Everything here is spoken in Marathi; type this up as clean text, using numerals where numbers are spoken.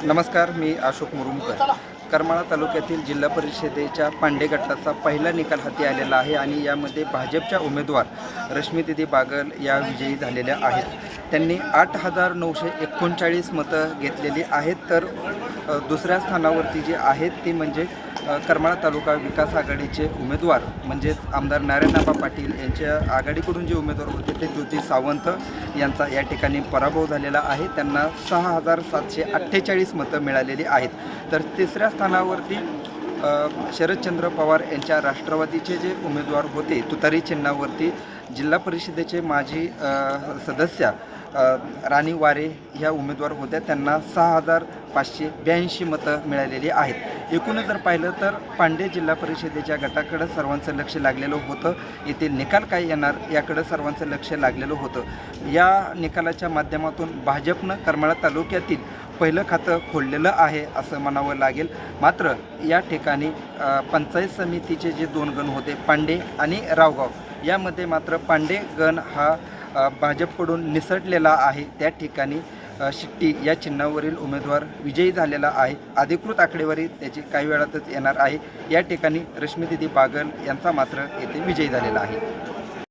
नमस्कार, मी अशोक मुरुमकर. करमाळा तालुक्यातील जिल्हा परिषदेच्या पांडे गटाचा पहिला निकाल हाती आलेला आहे आणि यामध्ये भाजपच्या उमेदवार रश्मीदीदी बागल या विजयी झालेल्या आहेत. त्यांनी 8,939 मतं घेतलेली आहेत. तर दुसऱ्या स्थानावरती जे आहेत ती म्हणजे करमाळा तालुका विकास आघाडीचे उमेदवार म्हणजेच आमदार नारायणआबा पाटील यांच्या आघाडीकडून जे उमेदवार होते ते ज्योती सावंत यांचा या ठिकाणी पराभव झालेला आहे. त्यांना 6,748 मतं मिळालेली आहेत. तर तिसऱ्या स्थानावरती शरदचंद्र पवार यांच्या राष्ट्रवादीचे जे उमेदवार होते तुतारी चिन्हावरती जिल्हा परिषदेचे माजी सदस्य राणी वारे ह्या उमेदवार होत्या. त्यांना 6,582 मतं मिळालेली आहेत. एकूणच जर पाहिलं तर पांडे जिल्हा परिषदेच्या गटाकडं सर्वांचं लक्ष लागलेलं होतं. येथील निकाल काय येणार याकडं सर्वांचं लक्ष लागलेलं होतं. या निकालाच्या माध्यमातून भाजपनं करमाळा तालुक्यातील पहिलं खातं खोललेलं आहे असं म्हणावं लागेल. मात्र या ठिकाणी पंचायत समितीचे जे 2 गण होते पांडे आणि रावगाव, यामध्ये मात्र पांडे गण हा भाजपकडून निसटलेला आहे. त्या ठिकाणी शिट्टी या चिन्हावरील उमेदवार विजयी झालेला आहे. अधिकृत आकडेवारी त्याची काही वेळातच येणार आहे. या ठिकाणी रश्मीदीदी बागल यांचा मात्र येथे विजयी झालेला आहे.